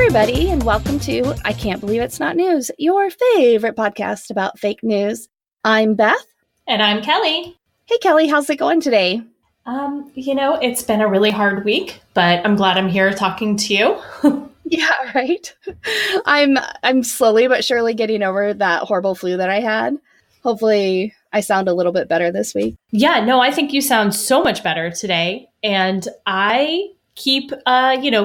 everybody, and welcome to I Can't Believe It's Not News, your favorite podcast about fake news. I'm Beth. And I'm Kelly. Hey, Kelly, how's it going today? It's been a really hard week, but I'm glad I'm here talking to you. Yeah, right. I'm slowly but surely getting over that horrible flu that I had. Hopefully, I sound a little bit better this week. Yeah, no, I think you sound so much better today. And I keep,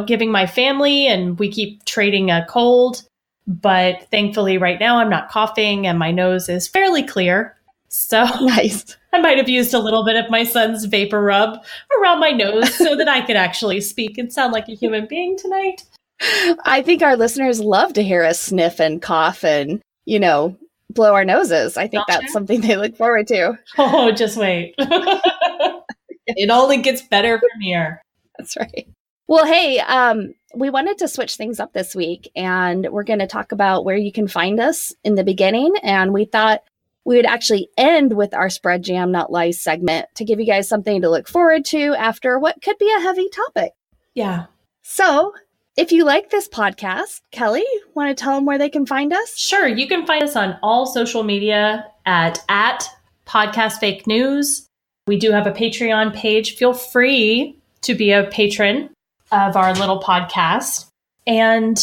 giving my family, and we keep trading a cold. But thankfully, right now, I'm not coughing and my nose is fairly clear. So nice. I might have used a little bit of my son's vapor rub around my nose so that I could actually speak and sound like a human being tonight. I think our listeners love to hear us sniff and cough and, blow our noses. I think that's something they look forward to. Oh, just wait. It only gets better from here. That's right. Well, hey, we wanted to switch things up this week, and we're going to talk about where you can find us in the beginning. And we thought we would actually end with our Spread Jam Not Lies segment to give you guys something to look forward to after what could be a heavy topic. Yeah. So if you like this podcast, Kelly, want to tell them where they can find us? Sure. You can find us on all social media at Podcast Fake News. We do have a Patreon page. Feel free to be a patron of our little podcast. And,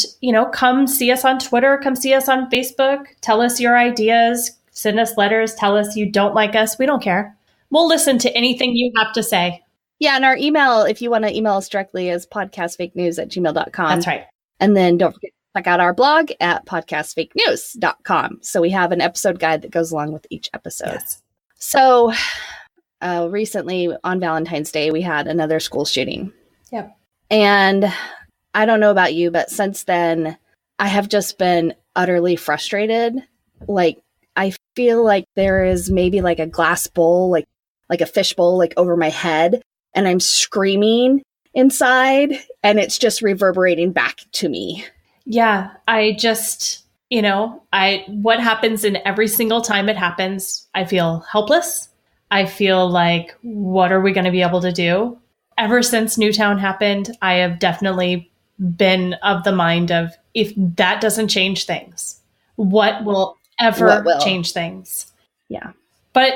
come see us on Twitter. Come see us on Facebook. Tell us your ideas. Send us letters. Tell us you don't like us. We don't care. We'll listen to anything you have to say. Yeah, and our email, if you want to email us directly, is podcastfakenews@gmail.com. That's right. And then don't forget to check out our blog at podcastfakenews.com. So we have an episode guide that goes along with each episode. Yes. So recently on Valentine's Day, we had another school shooting. Yep. And I don't know about you, but since then, I have just been utterly frustrated. Like, I feel like there is maybe like a glass bowl, like a fish bowl, like over my head, and I'm screaming inside, and it's just reverberating back to me. Yeah, I just, what happens in every single time it happens, I feel helpless. I feel like, what are we going to be able to do? Ever since Newtown happened, I have definitely been of the mind of, if that doesn't change things, what will change things? Yeah. But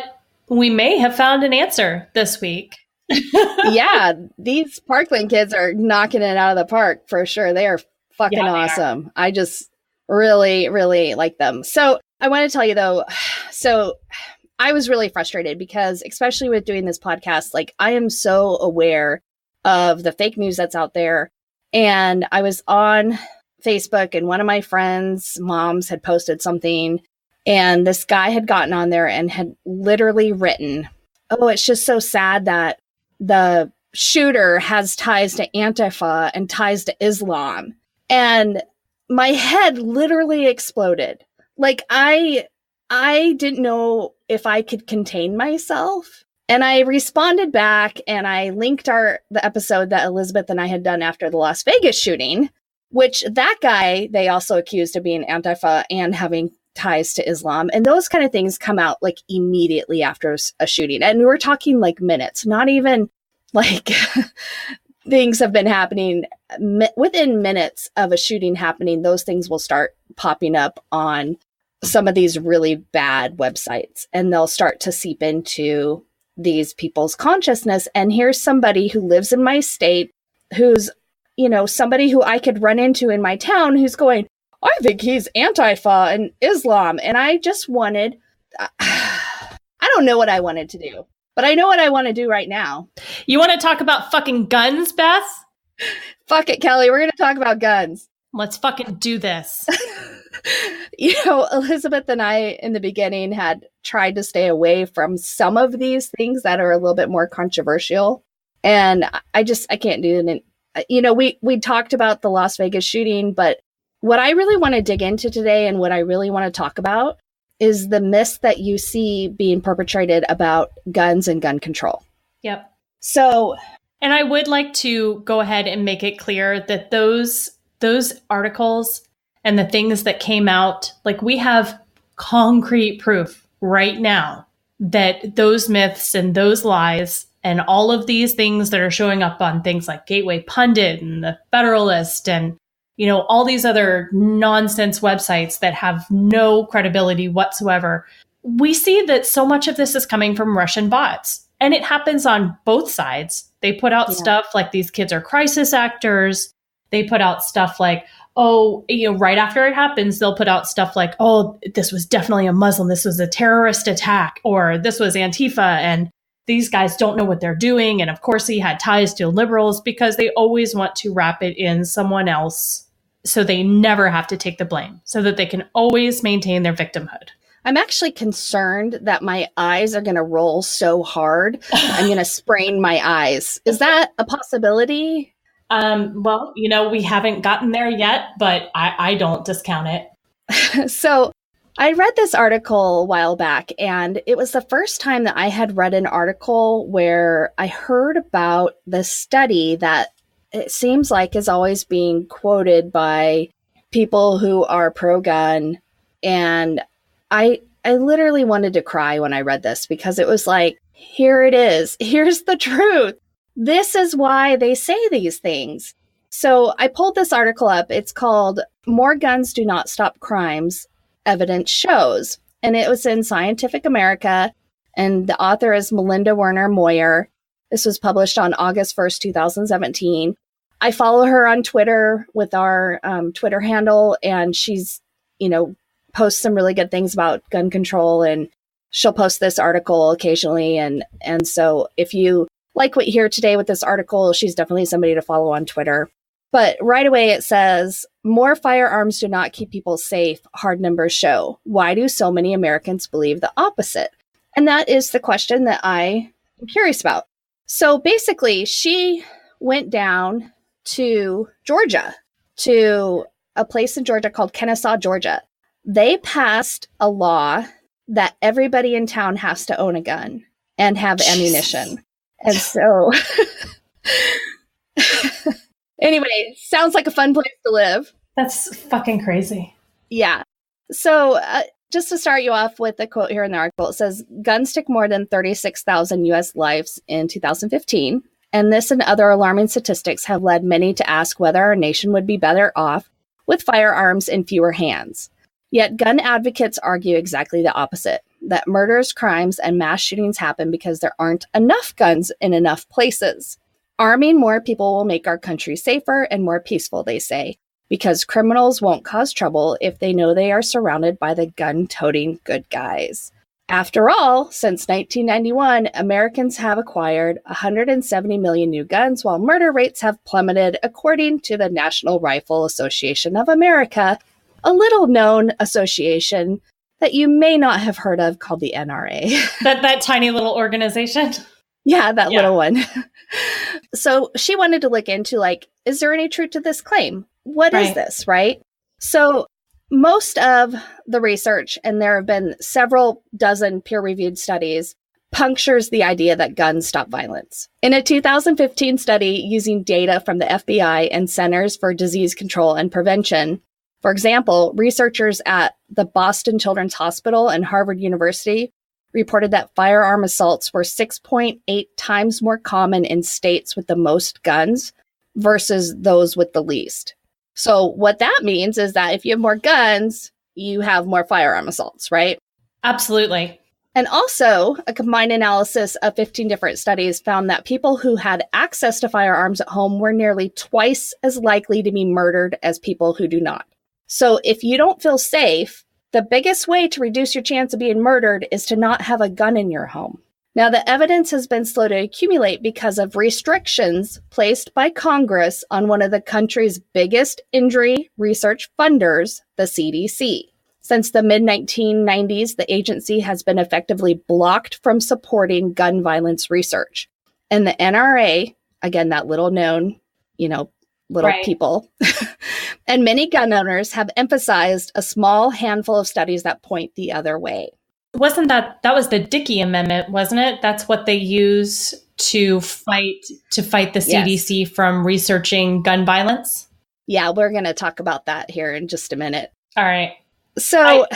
we may have found an answer this week. Yeah, these Parkland kids are knocking it out of the park for sure. They are fucking awesome. I just really, really like them. So I want to tell you though, I was really frustrated because, especially with doing this podcast, like, I am so aware of the fake news that's out there. And I was on Facebook, and one of my friends' moms had posted something, and this guy had gotten on there and had literally written, "Oh, it's just so sad that the shooter has ties to Antifa and ties to Islam." And my head literally exploded. Like, I didn't know if I could contain myself. And I responded back, and I linked the episode that Elizabeth and I had done after the Las Vegas shooting, which that guy, they also accused of being Antifa and having ties to Islam. And those kind of things come out like immediately after a shooting. And we're talking like minutes, not even like things have been happening within minutes of a shooting happening. Those things will start popping up on some of these really bad websites, and they'll start to seep into these people's consciousness. And here's somebody who lives in my state, who's, somebody who I could run into in my town, who's going, "I think he's Antifa and Islam." And I just wanted, I don't know what I wanted to do, but I know what I want to do right now. You want to talk about fucking guns, Beth? Fuck it, Kelly. We're going to talk about guns. Let's fucking do this. Elizabeth and I in the beginning had tried to stay away from some of these things that are a little bit more controversial. And I can't do it. And, we talked about the Las Vegas shooting, but what I really want to dig into today, and what I really want to talk about, is the myths that you see being perpetrated about guns and gun control. Yep. So, and I would like to go ahead and make it clear that those articles and the things that came out, like, we have concrete proof right now that those myths and those lies and all of these things that are showing up on things like Gateway Pundit and the Federalist and all these other nonsense websites that have no credibility whatsoever. We see that so much of this is coming from Russian bots, and it happens on both sides. They put out stuff like these kids are crisis actors. They put out stuff like, right after it happens, they'll put out stuff like, oh, this was definitely a Muslim. This was a terrorist attack, or this was Antifa. And these guys don't know what they're doing. And of course, he had ties to liberals, because they always want to wrap it in someone else so they never have to take the blame, so that they can always maintain their victimhood. I'm actually concerned that my eyes are going to roll so hard, I'm going to sprain my eyes. Is that a possibility? Well, we haven't gotten there yet, but I don't discount it. So I read this article a while back, and it was the first time that I had read an article where I heard about the study that it seems like is always being quoted by people who are pro-gun. And I literally wanted to cry when I read this, because it was like, here it is. Here's the truth. This is why they say these things. So I pulled this article up. It's called More Guns Do Not Stop Crimes, Evidence Shows. And it was in Scientific America. And the author is Melinda Werner Moyer. This was published on August 1st, 2017. I follow her on Twitter with our Twitter handle. And she's, posts some really good things about gun control. And she'll post this article occasionally. And so if you like what you hear today with this article, she's definitely somebody to follow on Twitter. But right away it says, more firearms do not keep people safe, hard numbers show. Why do so many Americans believe the opposite? And that is the question that I am curious about. So basically, she went down to Georgia, to a place in Georgia called Kennesaw, Georgia. They passed a law that everybody in town has to own a gun and have ammunition. And so, anyway, sounds like a fun place to live. That's fucking crazy. Yeah. So just to start you off with a quote here in the article, it says, guns took more than 36,000 U.S. lives in 2015. And this and other alarming statistics have led many to ask whether our nation would be better off with firearms in fewer hands. Yet gun advocates argue exactly the opposite, that murders, crimes, and mass shootings happen because there aren't enough guns in enough places. Arming more people will make our country safer and more peaceful, they say, because criminals won't cause trouble if they know they are surrounded by the gun-toting good guys. After all, since 1991, Americans have acquired 170 million new guns, while murder rates have plummeted, according to the National Rifle Association of America, a little-known association that you may not have heard of called the NRA. That tiny little organization? Yeah, that little one. So she wanted to look into, is there any truth to this claim? What is this, right? So most of the research, and there have been several dozen peer-reviewed studies, punctures the idea that guns stop violence. In a 2015 study using data from the FBI and Centers for Disease Control and Prevention, for example, researchers at the Boston Children's Hospital and Harvard University reported that firearm assaults were 6.8 times more common in states with the most guns versus those with the least. So what that means is that if you have more guns, you have more firearm assaults, right? Absolutely. And also, a combined analysis of 15 different studies found that people who had access to firearms at home were nearly twice as likely to be murdered as people who do not. So if you don't feel safe, the biggest way to reduce your chance of being murdered is to not have a gun in your home. Now, the evidence has been slow to accumulate because of restrictions placed by Congress on one of the country's biggest injury research funders, the CDC. Since the mid-1990s, the agency has been effectively blocked from supporting gun violence research. And the NRA, again, that little known, little people, and many gun owners have emphasized a small handful of studies that point the other way. Wasn't that was the Dickey Amendment, wasn't it? That's what they use to fight the CDC from researching gun violence? Yeah, we're going to talk about that here in just a minute. All right. So,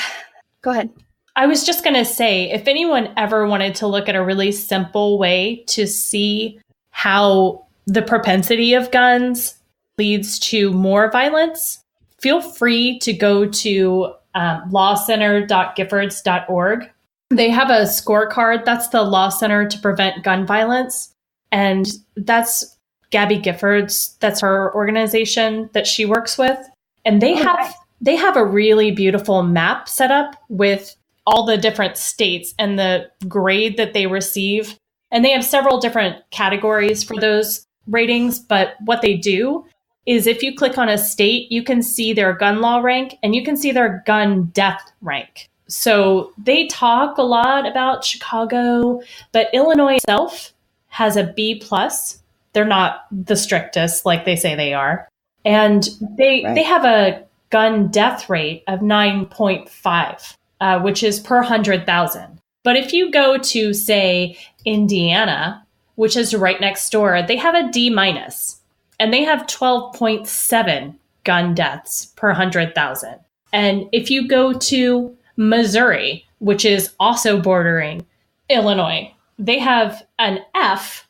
go ahead. I was just going to say, if anyone ever wanted to look at a really simple way to see how the propensity of guns leads to more violence, feel free to go to lawcenter.giffords.org. They have a scorecard. That's the Law Center to Prevent Gun Violence. And that's Gabby Giffords. That's her organization that she works with. And they have a really beautiful map set up with all the different states and the grade that they receive. And they have several different categories for those ratings. But what they do is if you click on a state, you can see their gun law rank and you can see their gun death rank. So they talk a lot about Chicago, but Illinois itself has a B+. They're not the strictest like they say they are. And they have a gun death rate of 9.5, which is per 100,000. But if you go to, say, Indiana, which is right next door, they have a D-, and they have 12.7 gun deaths per 100,000. And if you go to Missouri, which is also bordering Illinois, they have an F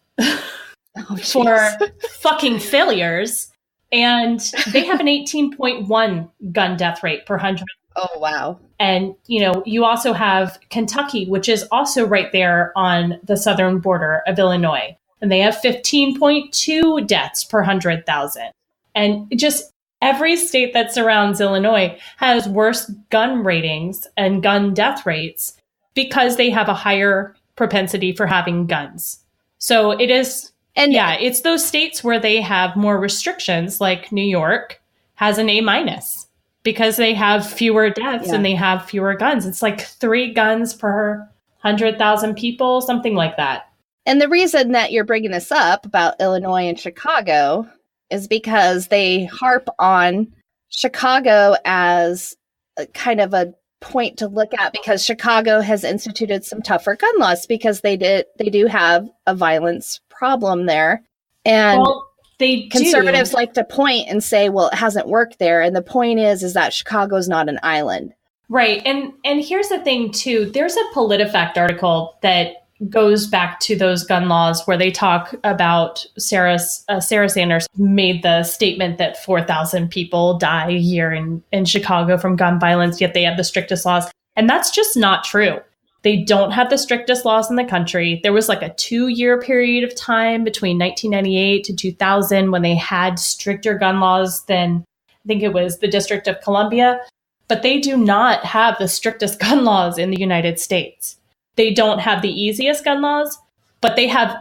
for fucking failures, and they have an 18.1 gun death rate per 100. Oh, wow. And, you also have Kentucky, which is also right there on the southern border of Illinois. And they have 15.2 deaths per 100,000. And just every state that surrounds Illinois has worse gun ratings and gun death rates because they have a higher propensity for having guns. So it is, it's those states where they have more restrictions, like New York has an A- because they have fewer deaths and they have fewer guns. It's like 3 guns per 100,000 people, something like that. And the reason that you're bringing this up about Illinois and Chicago is because they harp on Chicago as a kind of a point to look at, because Chicago has instituted some tougher gun laws because they do have a violence problem there. And conservatives like to point and say, well, it hasn't worked there. And the point is that Chicago's not an island. Right. And here's the thing, too. There's a PolitiFact article that goes back to those gun laws where they talk about Sarah Sanders made the statement that 4,000 people die a year in Chicago from gun violence, yet they have the strictest laws. And that's just not true. They don't have the strictest laws in the country. There was like a 2-year period of time between 1998 to 2000 when they had stricter gun laws than, I think it was the District of Columbia. But they do not have the strictest gun laws in the United States. They don't have the easiest gun laws, but they have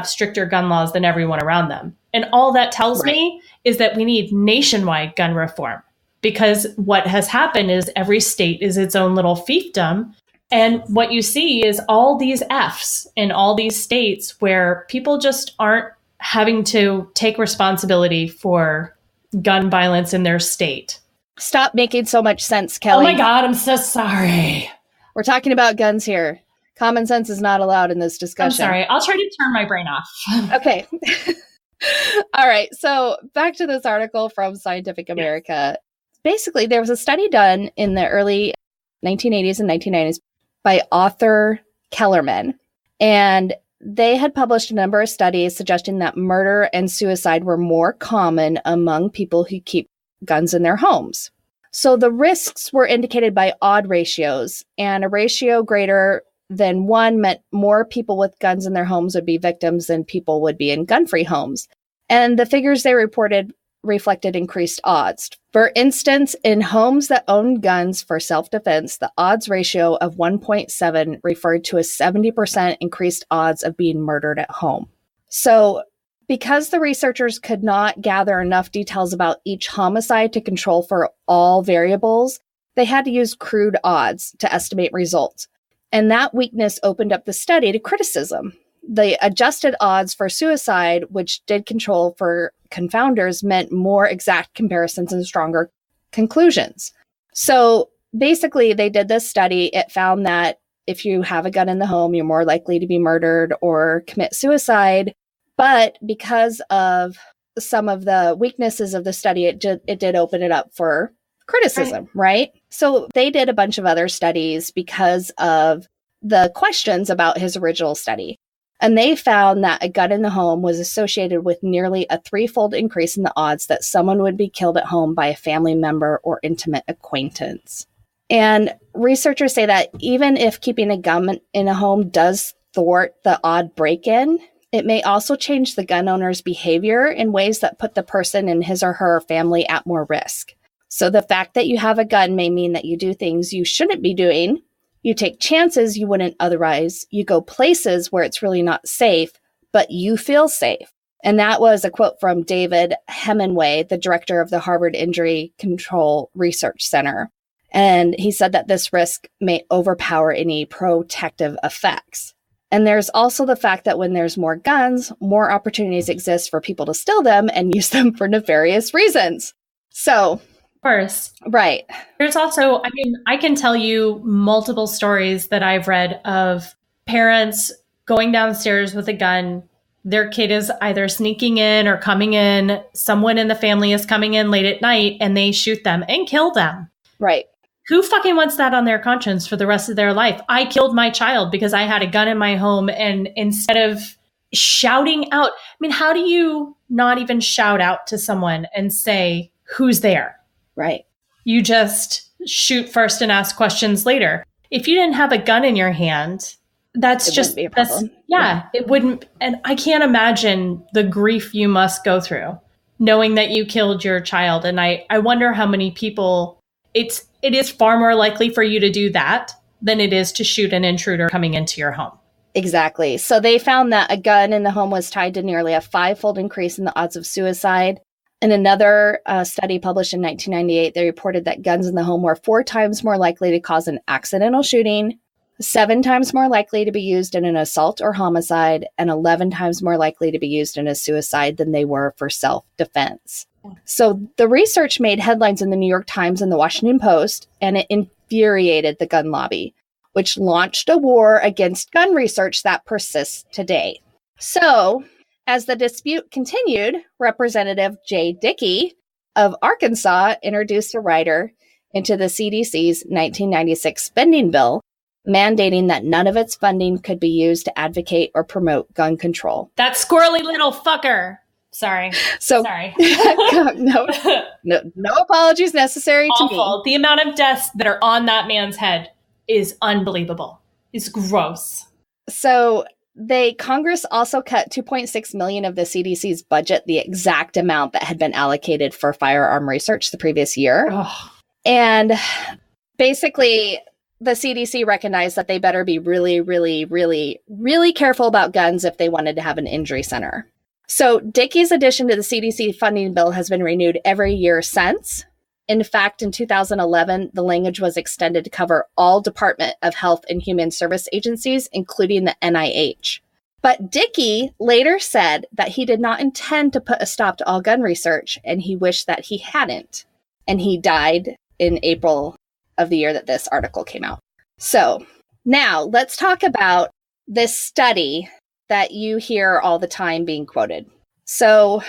stricter gun laws than everyone around them. And all that tells me is that we need nationwide gun reform, because what has happened is every state is its own little fiefdom. And what you see is all these Fs in all these states where people just aren't having to take responsibility for gun violence in their state. Stop making so much sense, Kelly. Oh my God, I'm so sorry. We're talking about guns here. Common sense is not allowed in this discussion. I'm sorry. I'll try to turn my brain off. Okay. All right. So back to this article from Scientific America. Basically, there was a study done in the early 1980s and 1990s by Arthur Kellerman. And they had published a number of studies suggesting that murder and suicide were more common among people who keep guns in their homes. So the risks were indicated by odd ratios, and a ratio greater than 1 meant more people with guns in their homes would be victims than people would be in gun-free homes. And the figures they reported reflected increased odds. For instance, in homes that own guns for self-defense, the odds ratio of 1.7 referred to a 70% increased odds of being murdered at home. So because the researchers could not gather enough details about each homicide to control for all variables, they had to use crude odds to estimate results. And that weakness opened up the study to criticism. The adjusted odds for suicide, which did control for confounders, meant more exact comparisons and stronger conclusions. So basically, they did this study. It found that if you have a gun in the home, you're more likely to be murdered or commit suicide. But because of some of the weaknesses of the study, it did open it up for criticism, right? So they did a bunch of other studies because of the questions about his original study. And they found that a gun in the home was associated with nearly a 3-fold increase in the odds that someone would be killed at home by a family member or intimate acquaintance. And researchers say that even if keeping a gun in a home does thwart the odd break-in, it may also change the gun owner's behavior in ways that put the person and his or her family at more risk. So the fact that you have a gun may mean that you do things you shouldn't be doing, you take chances you wouldn't otherwise, you go places where it's really not safe, but you feel safe. And that was a quote from David Hemingway, the director of the Harvard Injury Control Research Center. And he said that this risk may overpower any protective effects. And there's also the fact that when there's more guns, more opportunities exist for people to steal them and use them for nefarious reasons. So, of course. Right. There's also, I can tell you multiple stories that I've read of parents going downstairs with a gun. Their kid is either sneaking in or coming in. Someone in the family is coming in late at night and they shoot them and kill them. Right. Who fucking wants that on their conscience for the rest of their life? I killed my child because I had a gun in my home, and instead of shouting out, how do you not even shout out to someone and say, who's there? Right. You just shoot first and ask questions later. If you didn't have a gun in your hand, it wouldn't be a problem. It wouldn't. And I can't imagine the grief you must go through knowing that you killed your child. And I wonder how many people it is far more likely for you to do that than it is to shoot an intruder coming into your home. Exactly. So they found that a gun in the home was tied to nearly a 5-fold increase in the odds of suicide. In another study published in 1998, they reported that guns in the home were 4 times more likely to cause an accidental shooting, 7 times more likely to be used in an assault or homicide, and 11 times more likely to be used in a suicide than they were for self-defense. So the research made headlines in the New York Times and the Washington Post, and it infuriated the gun lobby, which launched a war against gun research that persists today. So, as the dispute continued, Representative Jay Dickey of Arkansas introduced a rider into the CDC's 1996 spending bill, mandating that none of its funding could be used to advocate or promote gun control. That squirrely little fucker. Sorry. Sorry. No apologies necessary to me. The amount of deaths that are on that man's head is unbelievable. It's gross. So Congress also cut $2.6 million of the CDC's budget, the exact amount that had been allocated for firearm research the previous year. Ugh. And basically, the CDC recognized that they better be really, really, really, really careful about guns if they wanted to have an injury center. So Dickey's addition to the CDC funding bill has been renewed every year since. In fact, in 2011, the language was extended to cover all Department of Health and Human Service agencies, including the NIH. But Dickey later said that he did not intend to put a stop to all gun research, and he wished that he hadn't. And he died in April of the year that this article came out. So now let's talk about this study that you hear all the time being quoted. So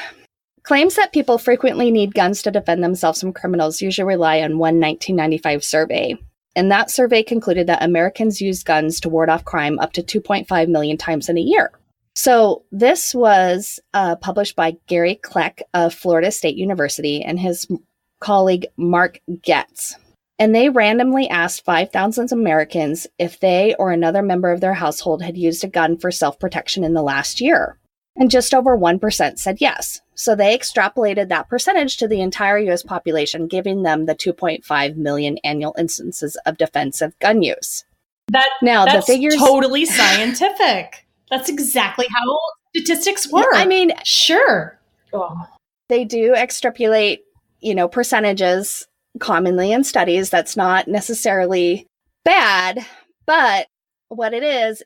claims that people frequently need guns to defend themselves from criminals usually rely on one 1995 survey. And that survey concluded that Americans use guns to ward off crime up to 2.5 million times in a year. So this was published by Gary Kleck of Florida State University and his colleague Mark Getz. And they randomly asked 5,000 Americans if they or another member of their household had used a gun for self-protection in the last year. And just over 1% said yes. So they extrapolated that percentage to the entire U.S. population, giving them the 2.5 million annual instances of defensive gun use. That's the figures totally scientific. That's exactly how statistics work. Sure. Oh. They do extrapolate, percentages commonly in studies. That's not necessarily bad, but what it is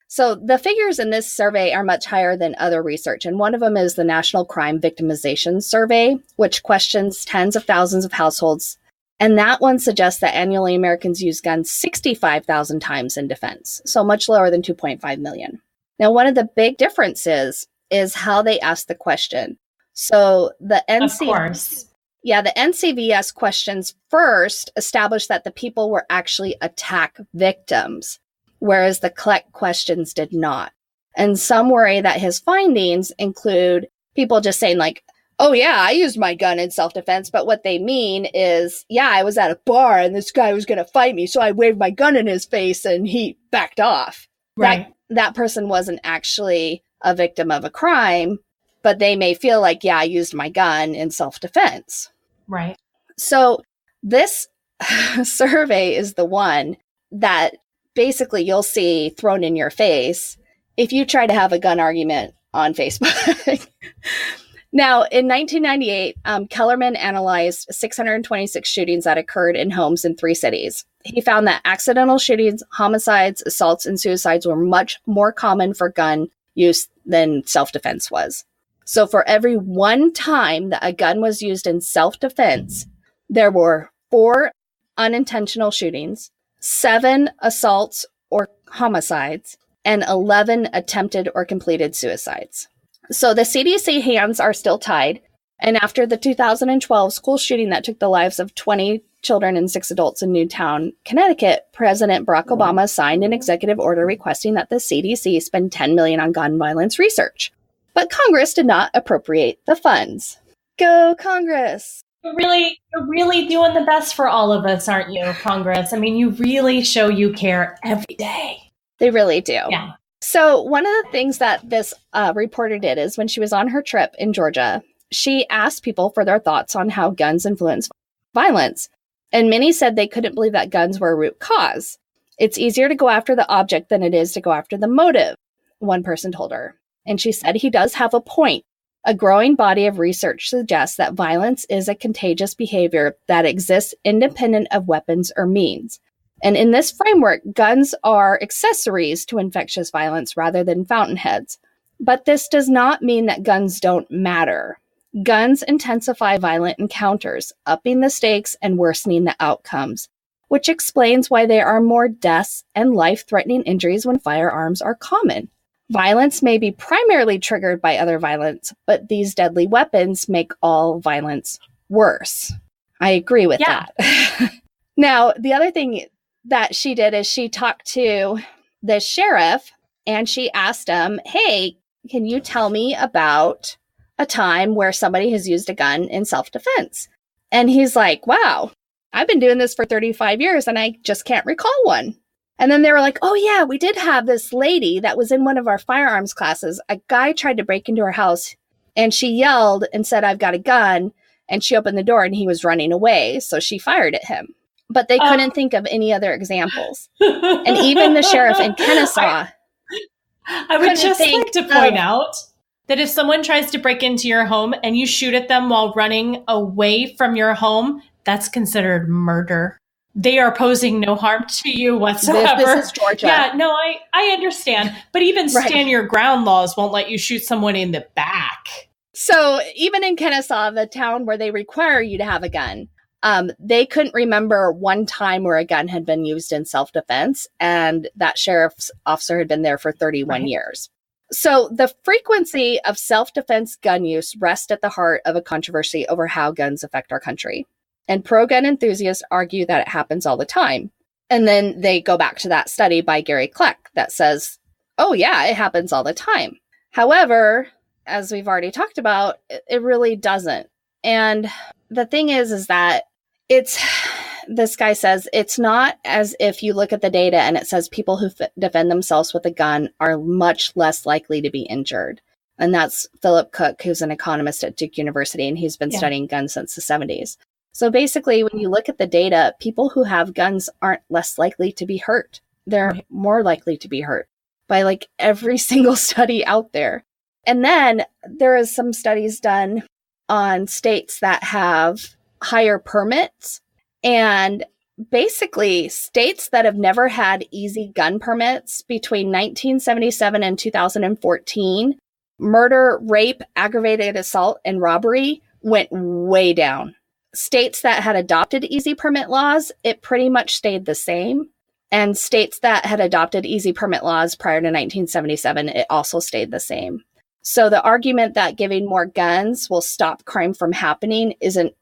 so the figures in this survey are much higher than other research. And one of them is the National Crime Victimization Survey, which questions tens of thousands of households. And that one suggests that annually Americans use guns 65,000 times in defense, so much lower than 2.5 million. Now, one of the big differences is how they ask the question. So the NCVS questions first established that the people were actually attack victims, whereas the Kleck questions did not. And some worry that his findings include people just saying like, oh yeah, I used my gun in self-defense. But what they mean is, yeah, I was at a bar and this guy was going to fight me. So I waved my gun in his face and he backed off. Right. That person wasn't actually a victim of a crime, but they may feel like, yeah, I used my gun in self-defense. Right. So this survey is the one that basically you'll see thrown in your face if you try to have a gun argument on Facebook. Now, in 1998, Kellerman analyzed 626 shootings that occurred in homes in 3 cities. He found that accidental shootings, homicides, assaults, and suicides were much more common for gun use than self-defense was. So for every one time that a gun was used in self-defense, there were 4 unintentional shootings, 7 assaults or homicides, and 11 attempted or completed suicides. So the CDC hands are still tied. And after the 2012 school shooting that took the lives of 20 children and 6 adults in Newtown, Connecticut, President Barack Obama signed an executive order requesting that the CDC spend $10 million on gun violence research. But Congress did not appropriate the funds. Go Congress! You're really doing the best for all of us, aren't you, Congress? I mean, you really show you care every day. They really do. Yeah. So one of the things that this reporter did is when she was on her trip in Georgia, she asked people for their thoughts on how guns influence violence. And many said they couldn't believe that guns were a root cause. It's easier to go after the object than it is to go after the motive, one person told her. And she said he does have a point. A growing body of research suggests that violence is a contagious behavior that exists independent of weapons or means. And in this framework, guns are accessories to infectious violence rather than fountainheads. But this does not mean that guns don't matter. Guns intensify violent encounters, upping the stakes and worsening the outcomes, which explains why there are more deaths and life-threatening injuries when firearms are common. Violence may be primarily triggered by other violence, but these deadly weapons make all violence worse. I agree with that. Now, the other thing that she did is she talked to the sheriff and she asked him, hey, can you tell me about a time where somebody has used a gun in self-defense? And he's like, wow, I've been doing this for 35 years and I just can't recall one. And then they were like, oh yeah, we did have this lady that was in one of our firearms classes. A guy tried to break into her house and she yelled and said, I've got a gun. And she opened the door and he was running away. So she fired at him. But they couldn't think of any other examples. And even the sheriff in Kennesaw. I would just like to point out that if someone tries to break into your home and you shoot at them while running away from your home, that's considered murder. They are posing no harm to you whatsoever. This is Georgia. Yeah, no, I understand. But even stand your ground laws won't let you shoot someone in the back. So even in Kennesaw, the town where they require you to have a gun, they couldn't remember one time where a gun had been used in self-defense, and that sheriff's officer had been there for 31 years. So the frequency of self-defense gun use rests at the heart of a controversy over how guns affect our country. And pro-gun enthusiasts argue that it happens all the time. And then they go back to that study by Gary Kleck that says, oh yeah, it happens all the time. However, as we've already talked about, it really doesn't. And the thing is that this guy says, it's not as if you look at the data and it says people who defend themselves with a gun are much less likely to be injured. And that's Philip Cook, who's an economist at Duke University, and he's been studying guns since the 70s. So basically, when you look at the data, people who have guns aren't less likely to be hurt. They're more likely to be hurt by like every single study out there. And then there is some studies done on states that have higher permits, and basically states that have never had easy gun permits between 1977 and 2014, murder, rape, aggravated assault, and robbery went way down. States that had adopted easy permit laws, it pretty much stayed the same. And states that had adopted easy permit laws prior to 1977, it also stayed the same. So the argument that giving more guns will stop crime from happening isn't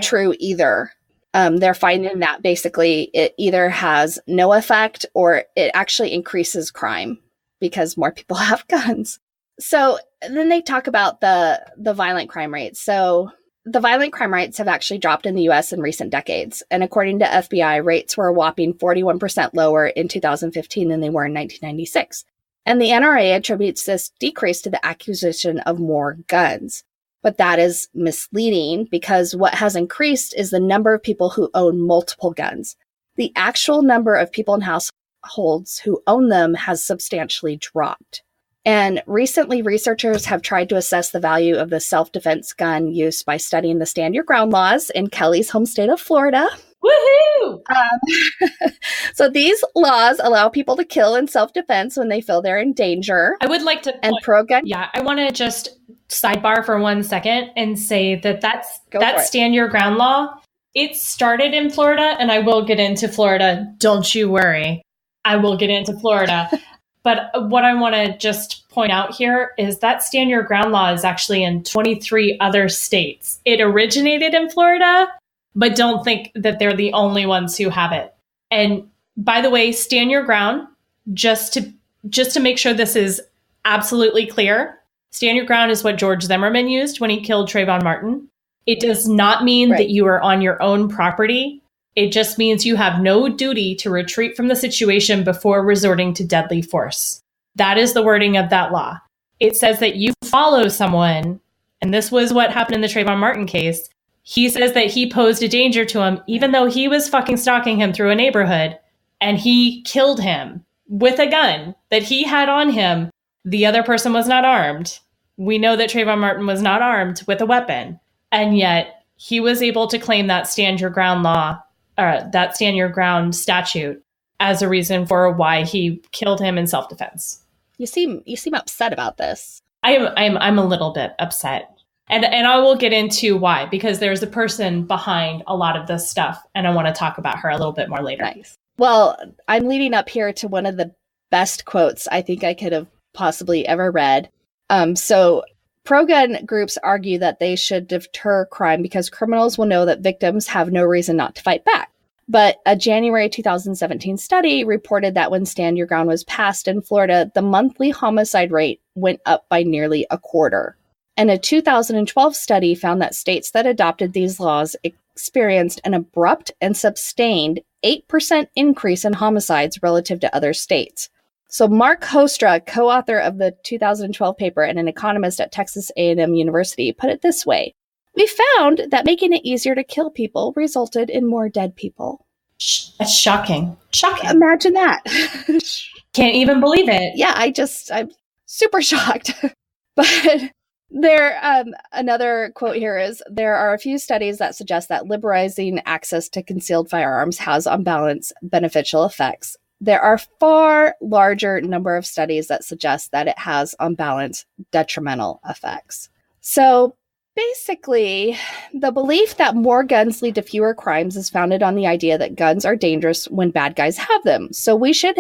true either. They're finding that basically it either has no effect or it actually increases crime. because more people have guns. So then they talk about the violent crime rates. So the violent crime rates have actually dropped in the US in recent decades. And according to FBI, rates were a whopping 41% lower in 2015 than they were in 1996. And the NRA attributes this decrease to the acquisition of more guns. But that is misleading because what has increased is the number of people who own multiple guns. The actual number of people in households who own them has substantially dropped. And recently, researchers have tried to assess the value of the self-defense gun use by studying the Stand Your Ground laws in Kelly's home state of Florida. Woohoo! So these laws allow people to kill in self-defense when they feel they're in danger. I would like to... And pro-gun... Yeah, I want to just sidebar for 1 second and say that Stand Your Ground law, it started in Florida, and I will get into Florida. Don't you worry. I will get into Florida. But what I want to just point out here is that Stand Your Ground law is actually in 23 other states. It originated in Florida, but don't think that they're the only ones who have it. And by the way, Stand Your Ground, just to make sure this is absolutely clear, Stand Your Ground is what George Zimmerman used when he killed Trayvon Martin. It does not mean that you are on your own property. It just means you have no duty to retreat from the situation before resorting to deadly force. That is the wording of that law. It says that you follow someone, and this was what happened in the Trayvon Martin case. He says that he posed a danger to him, even though he was fucking stalking him through a neighborhood, and he killed him with a gun that he had on him. The other person was not armed. We know that Trayvon Martin was not armed with a weapon, and yet he was able to claim that Stand Your Ground law, that Stand Your Ground statute, as a reason for why he killed him in self-defense. You seem upset about this. I'm a little bit upset. And I will get into why, because there's a person behind a lot of this stuff, and I want to talk about her a little bit more later. Nice. Well, I'm leading up here to one of the best quotes I think I could have possibly ever read. So pro-gun groups argue that they should deter crime because criminals will know that victims have no reason not to fight back. But a January 2017 study reported that when Stand Your Ground was passed in Florida, the monthly homicide rate went up by nearly a quarter. And a 2012 study found that states that adopted these laws experienced an abrupt and sustained 8% increase in homicides relative to other states. So Mark Hostra, co-author of the 2012 paper and an economist at Texas A&M University, put it this way: "We found that making it easier to kill people resulted in more dead people." That's shocking. Shocking. Imagine that. Can't even believe it. Yeah, I'm super shocked. But another quote here is, "There are a few studies that suggest that liberalizing access to concealed firearms has, on balance, beneficial effects. There are far larger number of studies that suggest that it has, on balance, detrimental effects." So basically, the belief that more guns lead to fewer crimes is founded on the idea that guns are dangerous when bad guys have them. So we should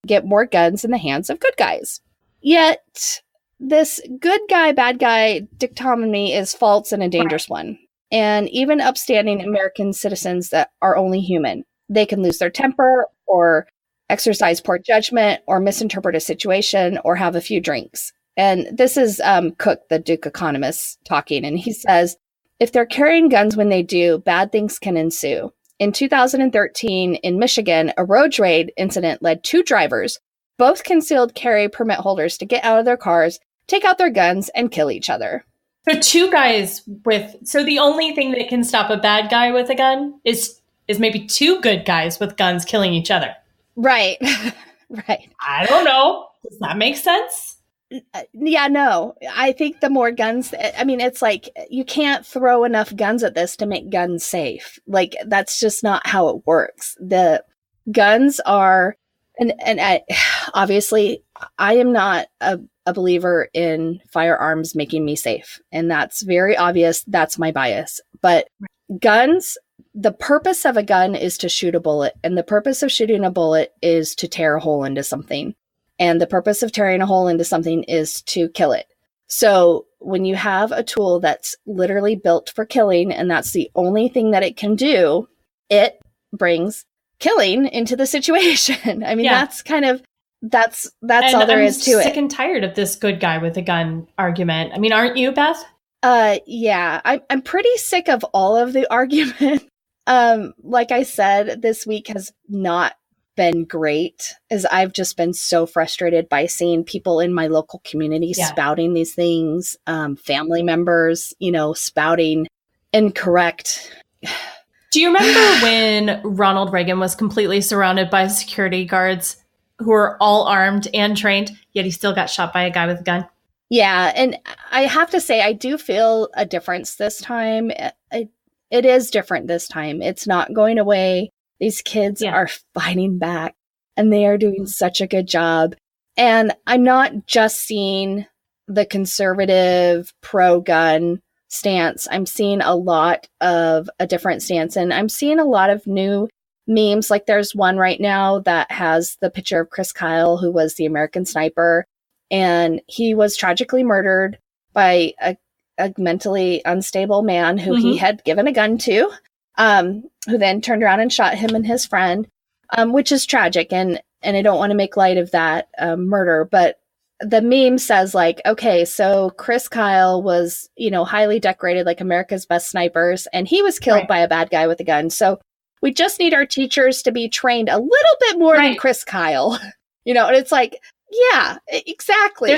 get more guns in the hands of good guys. Yet, this good guy, bad guy dichotomy is false and a dangerous one. And even upstanding American citizens that are only human, they can lose their temper or exercise poor judgment or misinterpret a situation or have a few drinks. And this is Cook, the Duke economist, talking. And he says, "If they're carrying guns when they do, bad things can ensue. In 2013, in Michigan, a road rage incident led two drivers, both concealed carry permit holders, to get out of their cars, take out their guns, and kill each other." So so the only thing that can stop a bad guy with a gun is maybe two good guys with guns killing each other. Right. Right. I don't know. Does that make sense? Yeah, no. I think the more guns, I mean, it's like you can't throw enough guns at this to make guns safe. Like, that's just not how it works. The guns are, and obviously, I am not a believer in firearms making me safe. And that's very obvious. That's my bias. But guns, the purpose of a gun is to shoot a bullet. And the purpose of shooting a bullet is to tear a hole into something. And the purpose of tearing a hole into something is to kill it. So when you have a tool that's literally built for killing, and that's the only thing that it can do, it brings killing into the situation. I mean, that's kind of That's and all there I'm is to it. Sick and tired of this good guy with a gun argument. I mean, aren't you, Beth? Yeah, I'm pretty sick of all of the argument. Like I said, this week has not been great, as I've just been so frustrated by seeing people in my local community spouting these things, family members, spouting incorrect. Do you remember when Ronald Reagan was completely surrounded by security guards who were all armed and trained, yet he still got shot by a guy with a gun? Yeah, and I have to say, I do feel a difference this time. It is different this time. It's not going away. These kids are fighting back, and they are doing such a good job. And I'm not just seeing the conservative pro-gun stance. I'm seeing a lot of a different stance, and I'm seeing a lot of new memes. Like there's one right now that has the picture of Chris Kyle, who was the American sniper, and he was tragically murdered by a mentally unstable man who he had given a gun to, who then turned around and shot him and his friend, which is tragic. And I don't want to make light of that murder, but the meme says like, okay, so Chris Kyle was, highly decorated, like America's best snipers, and he was killed by a bad guy with a gun. So we just need our teachers to be trained a little bit more than Chris Kyle, and it's like, yeah, exactly.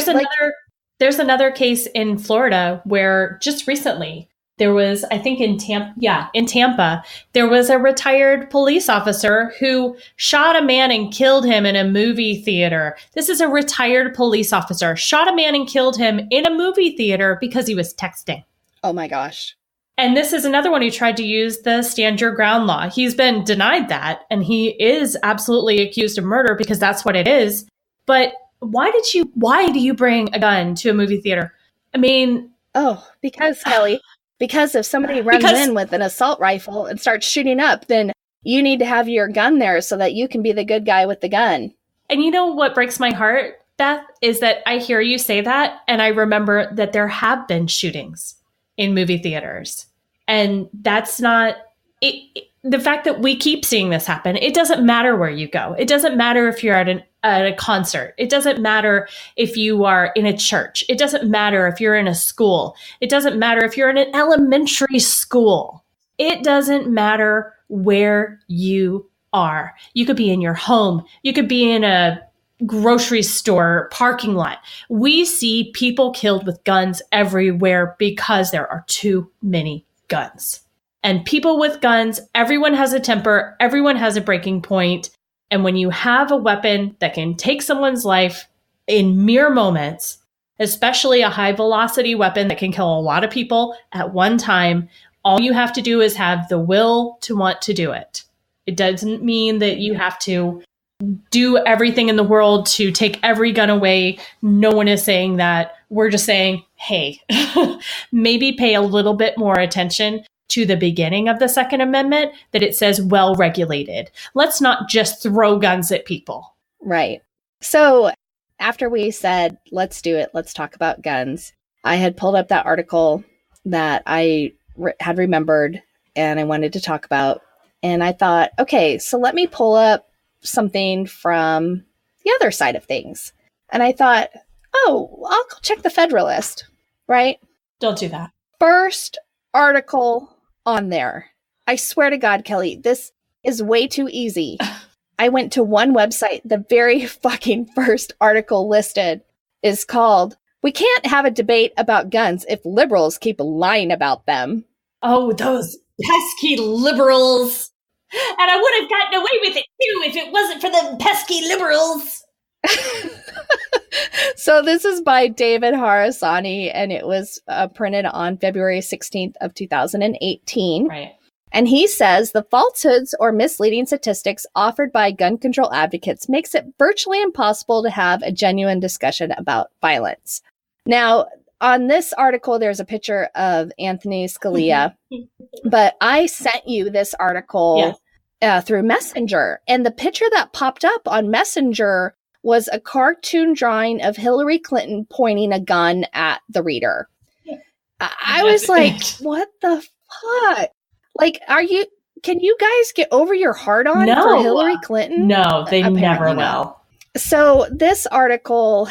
There's another case in Florida where just recently there was, I think in Tampa, there was a retired police officer who shot a man and killed him in a movie theater. This is a retired police officer, shot a man and killed him in a movie theater because he was texting. Oh my gosh. And this is another one who tried to use the stand your ground law. He's been denied that, and he is absolutely accused of murder because that's what it is. But why do you bring a gun to a movie theater? I mean... Oh, because, Kelly, because if somebody runs in with an assault rifle and starts shooting up, then you need to have your gun there so that you can be the good guy with the gun. And you know what breaks my heart, Beth, is that I hear you say that, and I remember that there have been shootings in movie theaters. And that's not... the fact that we keep seeing this happen, it doesn't matter where you go. It doesn't matter if you're at a concert. It doesn't matter if you are in a church. It doesn't matter if you're in a school. It doesn't matter if you're in an elementary school. It doesn't matter where you are. You could be in your home. You could be in a grocery store parking lot. We see people killed with guns everywhere because there are too many guns. And people with guns, everyone has a temper, everyone has a breaking point. And when you have a weapon that can take someone's life in mere moments, especially a high velocity weapon that can kill a lot of people at one time, all you have to do is have the will to want to do it. It doesn't mean that you have to do everything in the world to take every gun away. No one is saying that. We're just saying, hey, maybe pay a little bit more attention to the beginning of the Second Amendment, that it says well regulated. Let's not just throw guns at people. Right. So after we said, let's do it, let's talk about guns, I had pulled up that article that I had remembered and I wanted to talk about. And I thought, okay, so let me pull up something from the other side of things. And I thought, oh, I'll go check the Federalist, right? Don't do that. First article on there. I swear to God, Kelly, this is way too easy. I went to one website. The very fucking first article listed is called, "We can't have a debate about guns if liberals keep lying about them." Oh, those pesky liberals. And I would have gotten away with it too if it wasn't for them pesky liberals. So this is by David Harasani, and it was printed on February 16th of 2018. Right. And he says the falsehoods or misleading statistics offered by gun control advocates makes it virtually impossible to have a genuine discussion about violence. Now, on this article, there's a picture of Anthony Scalia, but I sent you this article through Messenger, and the picture that popped up on Messenger was a cartoon drawing of Hillary Clinton pointing a gun at the reader. I was like, what the fuck? Like, can you guys get over your heart on for Hillary Clinton? No, they Apparently never will. not. So this article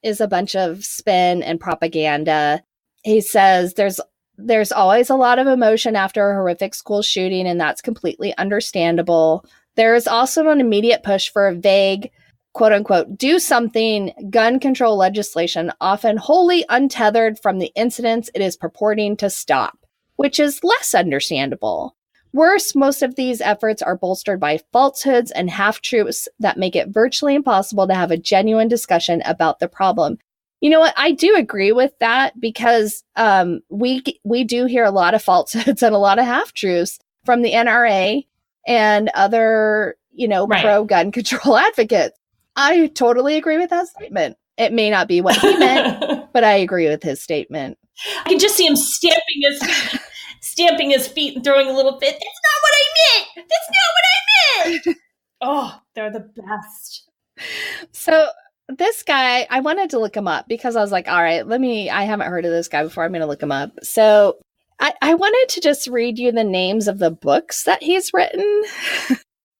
is a bunch of spin and propaganda. He says there's always a lot of emotion after a horrific school shooting, and that's completely understandable. There is also an immediate push for a vague, quote unquote, do something gun control legislation, often wholly untethered from the incidents it is purporting to stop, which is less understandable. Worse, most of these efforts are bolstered by falsehoods and half-truths that make it virtually impossible to have a genuine discussion about the problem. You know what? I do agree with that because we do hear a lot of falsehoods and a lot of half-truths from the NRA and other, pro-gun control advocates. I totally agree with that statement. It may not be what he meant, but I agree with his statement. I can just see him stamping his feet and throwing a little fit. That's not what I meant. That's not what I meant. Oh, they're the best. So this guy, I wanted to look him up because I was like, all right, I haven't heard of this guy before. I'm going to look him up. So I wanted to just read you the names of the books that he's written,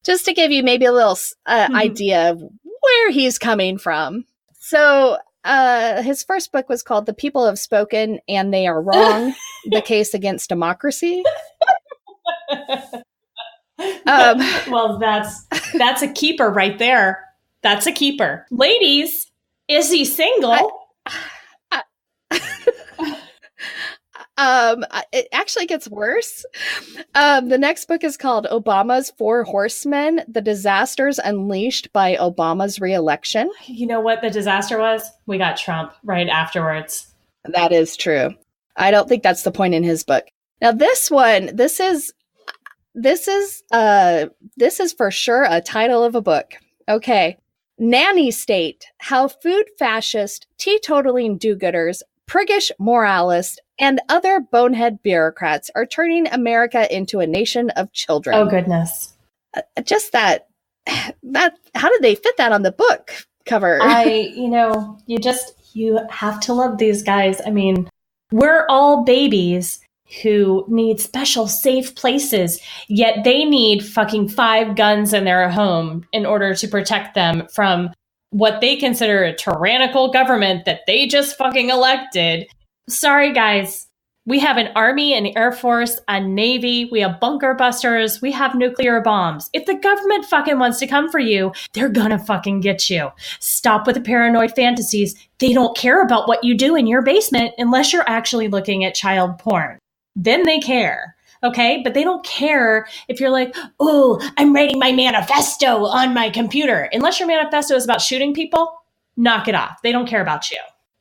just to give you maybe a little idea of where he's coming from. So his first book was called The People Have Spoken and They Are Wrong, The Case Against Democracy. Well, that's a keeper right there. That's a keeper. Ladies, is he single? It actually gets worse. The next book is called Obama's Four Horsemen, The Disasters Unleashed by Obama's Re-Election. You know what the disaster was? We got Trump right afterwards. That is true. I don't think that's the point in his book. Now this one, this is for sure a title of a book. Okay. Nanny State, How Food Fascist, Teetotaling Do-Gooders, Priggish Moralists, and other bonehead bureaucrats are turning America into a nation of children. Oh, goodness. Just that, how did they fit that on the book cover? You have to love these guys. I mean, we're all babies who need special safe places, yet they need fucking 5 guns in their home in order to protect them from what they consider a tyrannical government that they just fucking elected. Sorry, guys. We have an army, an air force, a navy. We have bunker busters. We have nuclear bombs. If the government fucking wants to come for you, they're gonna fucking get you. Stop with the paranoid fantasies. They don't care about what you do in your basement unless you're actually looking at child porn. Then they care. Okay, but they don't care if you're like, oh, I'm writing my manifesto on my computer. Unless your manifesto is about shooting people, knock it off. They don't care about you.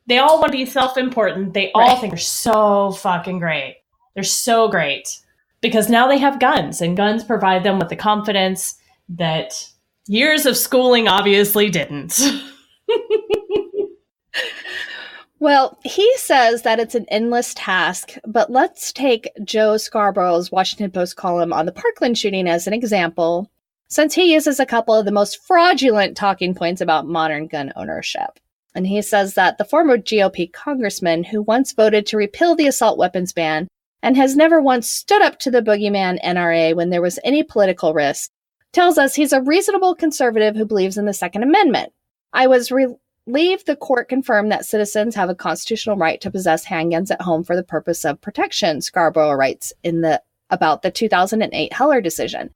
They all want to be self-important. They all think they're so fucking great. They're so great because now they have guns, and guns provide them with the confidence that years of schooling obviously didn't. Well, he says that it's an endless task, but let's take Joe Scarborough's Washington Post column on the Parkland shooting as an example, since he uses a couple of the most fraudulent talking points about modern gun ownership. And he says that the former GOP congressman who once voted to repeal the assault weapons ban and has never once stood up to the boogeyman NRA when there was any political risk, tells us he's a reasonable conservative who believes in the Second Amendment. I was relieved the court confirmed that citizens have a constitutional right to possess handguns at home for the purpose of protection, Scarborough writes about the 2008 Heller decision.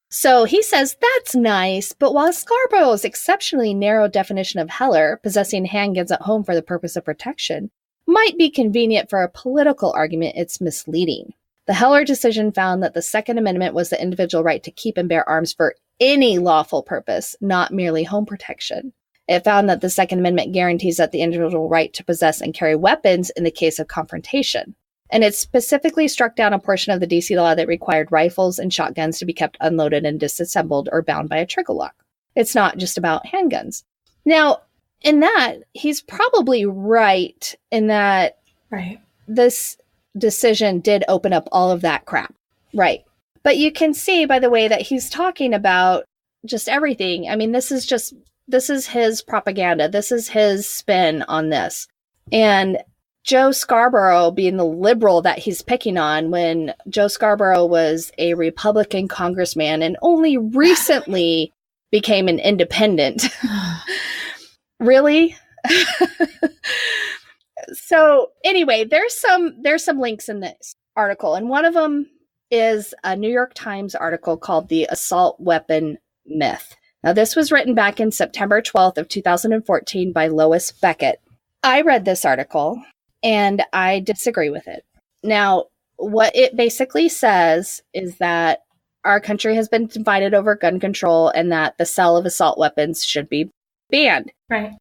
So he says that's nice, but while Scarborough's exceptionally narrow definition of Heller, possessing handguns at home for the purpose of protection, might be convenient for a political argument, it's misleading. The Heller decision found that the Second Amendment was the individual right to keep and bear arms for any lawful purpose, not merely home protection. It found that the Second Amendment guarantees that the individual right to possess and carry weapons in the case of confrontation. And it specifically struck down a portion of the D.C. law that required rifles and shotguns to be kept unloaded and disassembled or bound by a trigger lock. It's not just about handguns. Now, in that, he's probably right in that this decision did open up all of that crap. Right. But you can see by the way that he's talking about just everything. I mean, this is his propaganda. This is his spin on this. And Joe Scarborough being the liberal that he's picking on when Joe Scarborough was a Republican congressman and only recently became an independent. Really? So anyway, there's some links in this article, and one of them is a New York Times article called The Assault Weapon Myth. Now, this was written back in September 12th of 2014 by Lois Beckett. I read this article, and I disagree with it. Now, what it basically says is that our country has been divided over gun control and that the sale of assault weapons should be banned. Right.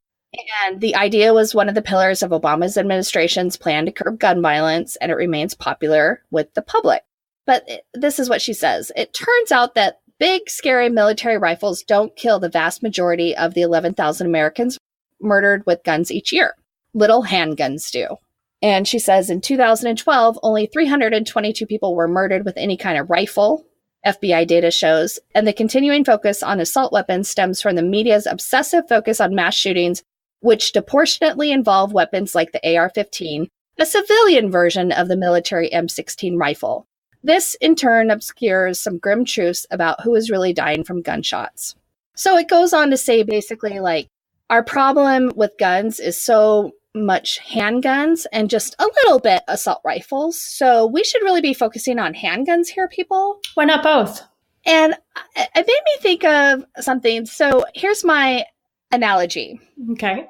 And the idea was one of the pillars of Obama's administration's plan to curb gun violence, and it remains popular with the public. But this is what she says. It turns out that big, scary military rifles don't kill the vast majority of the 11,000 Americans murdered with guns each year. Little handguns do. And she says in 2012, only 322 people were murdered with any kind of rifle, FBI data shows, and the continuing focus on assault weapons stems from the media's obsessive focus on mass shootings, which disproportionately involve weapons like the AR-15, a civilian version of the military M16 rifle. This, in turn, obscures some grim truths about who is really dying from gunshots. So it goes on to say basically, like, our problem with guns is so much handguns and just a little bit assault rifles. So we should really be focusing on handguns here, people. Why not both? And it made me think of something. So here's my analogy. Okay.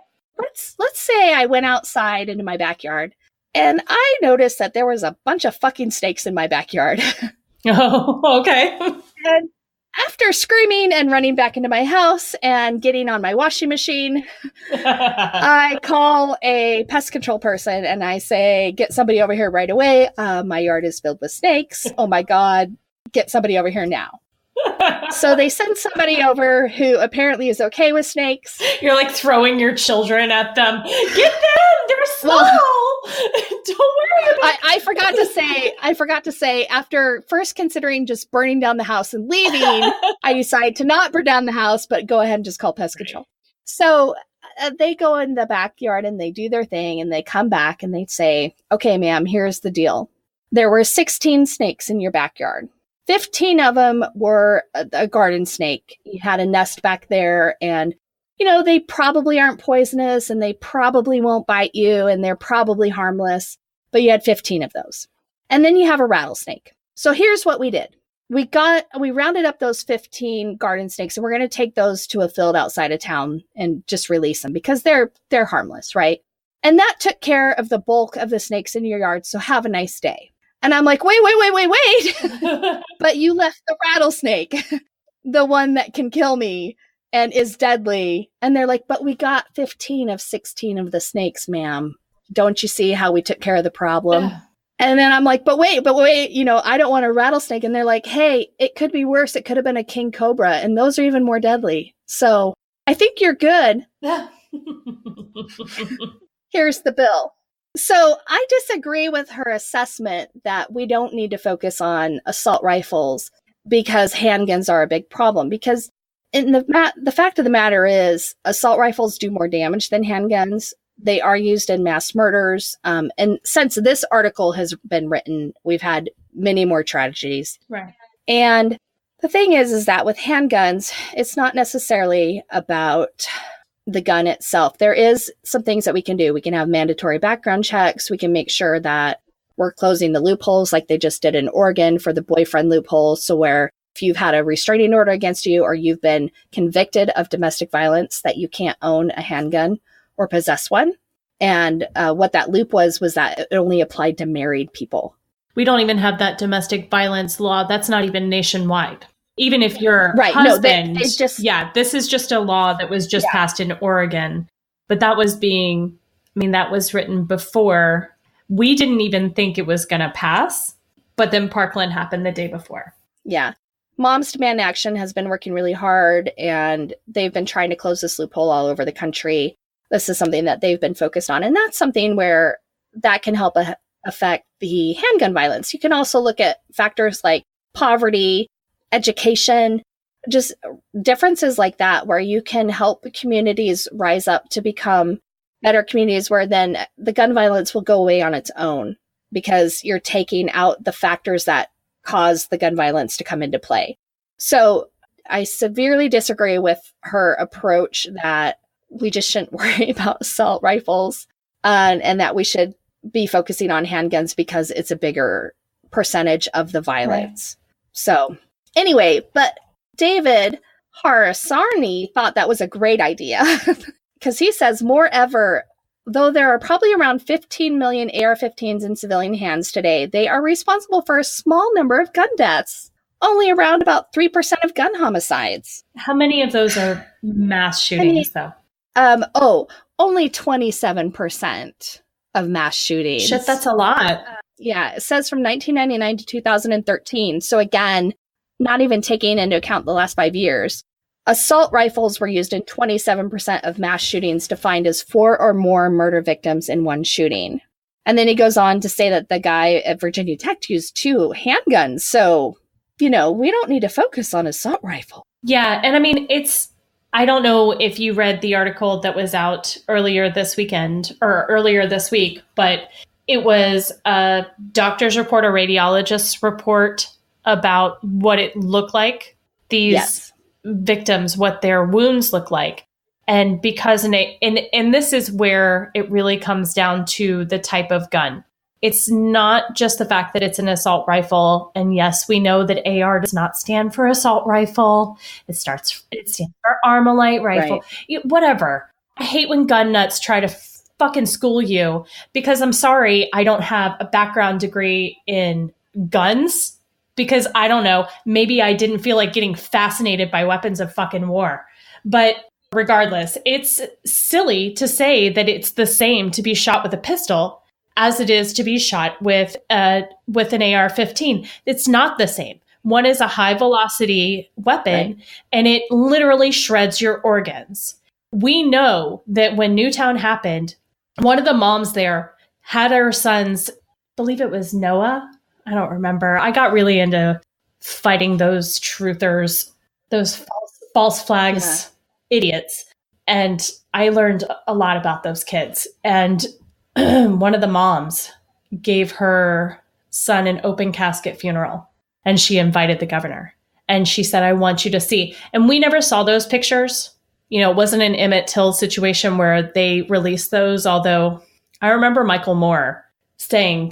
Let's say I went outside into my backyard and I noticed that there was a bunch of fucking snakes in my backyard. Oh, okay. And after screaming and running back into my house and getting on my washing machine, I call a pest control person and I say, get somebody over here right away. My yard is filled with snakes. Oh my God, get somebody over here now. So they send somebody over who apparently is okay with snakes. You're like throwing your children at them. Get them! They're small! Don't worry about it. I forgot to say, after first considering just burning down the house and leaving, I decide to not burn down the house, but go ahead and just call pest control. So they go in the backyard and they do their thing and they come back and they say, okay, ma'am, here's the deal. There were 16 snakes in your backyard. 15 of them were a garden snake. You had a nest back there and, you know, they probably aren't poisonous and they probably won't bite you and they're probably harmless, but you had 15 of those. And then you have a rattlesnake. So here's what we did. We rounded up those 15 garden snakes and we're going to take those to a field outside of town and just release them because they're harmless, right? And that took care of the bulk of the snakes in your yard. So have a nice day. And I'm like, wait. But you left the rattlesnake, the one that can kill me and is deadly. And they're like, but we got 15 of 16 of the snakes, ma'am. Don't you see how we took care of the problem? Yeah. And then I'm like, but wait, you know, I don't want a rattlesnake. And they're like, hey, it could be worse. It could have been a king cobra. And those are even more deadly. So I think you're good. Here's the bill. So I disagree with her assessment that we don't need to focus on assault rifles because handguns are a big problem. Because the fact of the matter is assault rifles do more damage than handguns. They are used in mass murders. And since this article has been written, we've had many more tragedies. Right. And the thing is that with handguns, it's not necessarily about the gun itself. There is some things that we can do. We can have mandatory background checks. We can make sure that we're closing the loopholes like they just did in Oregon for the boyfriend loophole. So where if you've had a restraining order against you or you've been convicted of domestic violence, that you can't own a handgun or possess one. And what that loop was that it only applied to married people. We don't even have that domestic violence law. That's not even nationwide. Even if your right. husband, no, they just, yeah, this is just a law that was just passed in Oregon. But that was that was written before. We didn't even think it was going to pass. But then Parkland happened the day before. Yeah. Moms Demand Action has been working really hard and they've been trying to close this loophole all over the country. This is something that they've been focused on. And that's something where that can help affect the handgun violence. You can also look at factors like poverty, education, just differences like that, where you can help communities rise up to become better communities where then the gun violence will go away on its own because you're taking out the factors that cause the gun violence to come into play. So I severely disagree with her approach that we just shouldn't worry about assault rifles and that we should be focusing on handguns because it's a bigger percentage of the violence. Right. So anyway, but David Harasarni thought that was a great idea because he says, moreover, though there are probably around 15 million AR-15s in civilian hands today, they are responsible for a small number of gun deaths, only around about 3% of gun homicides. How many of those are mass shootings, though? Only 27% of mass shootings. Shit, that's a lot. Yeah, it says from 1999 to 2013. So again, not even taking into account the last 5 years. Assault rifles were used in 27% of mass shootings, defined as 4 or more murder victims in one shooting. And then he goes on to say that the guy at Virginia Tech used 2 handguns. So, we don't need to focus on assault rifle. Yeah, and I mean, I don't know if you read the article that was out earlier this week, but it was a doctor's report, a radiologist's report about what it looked like, these victims, what their wounds look like. And because, and this is where it really comes down to the type of gun. It's not just the fact that it's an assault rifle. And yes, we know that AR does not stand for assault rifle. It stands for Armalite rifle, whatever. I hate when gun nuts try to fucking school you because I'm sorry, I don't have a background degree in guns because I don't know, maybe I didn't feel like getting fascinated by weapons of fucking war. But regardless, it's silly to say that it's the same to be shot with a pistol as it is to be shot with an AR-15. It's not the same. One is a high velocity weapon, and it literally shreds your organs. We know that when Newtown happened, one of the moms there had her son's, I believe it was Noah. I don't remember. I got really into fighting those truthers, those false flags, idiots. And I learned a lot about those kids. And one of the moms gave her son an open casket funeral, and she invited the governor. And she said, I want you to see. And we never saw those pictures. It wasn't an Emmett Till situation where they released those, although I remember Michael Moore saying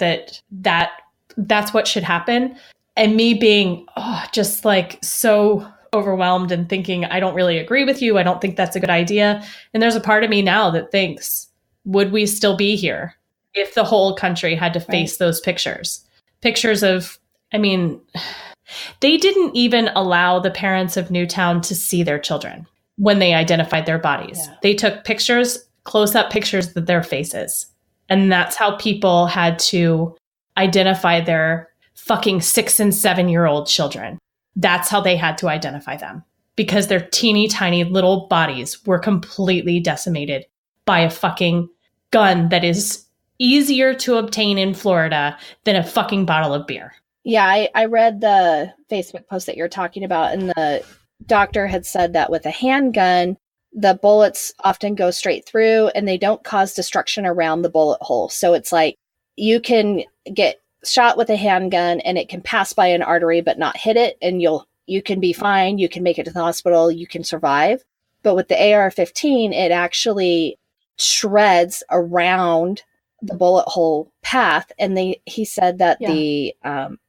that's what should happen. And me being just like so overwhelmed and thinking, I don't really agree with you. I don't think that's a good idea. And there's a part of me now that thinks, would we still be here if the whole country had to face those pictures? Pictures of, they didn't even allow the parents of Newtown to see their children when they identified their bodies. Yeah. They took pictures, close-up pictures of their faces. And that's how people had to identify their fucking 6 and 7-year-old children. That's how they had to identify them, because their teeny tiny little bodies were completely decimated by a fucking gun that is easier to obtain in Florida than a fucking bottle of beer. Yeah, I read the Facebook post that you're talking about, and the doctor had said that with a handgun, the bullets often go straight through and they don't cause destruction around the bullet hole. So it's like you can get shot with a handgun and it can pass by an artery but not hit it, and you can be fine, you can make it to the hospital, you can survive. But with the AR-15, it actually shreds around the bullet hole path, and he said that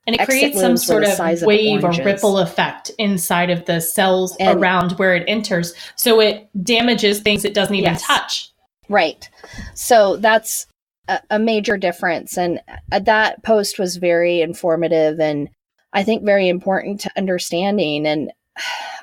and it creates some sort of wave or ripple effect inside of the cells around where it enters, so it damages things it doesn't even touch. Right. So that's a major difference, and that post was very informative and I think very important to understanding. And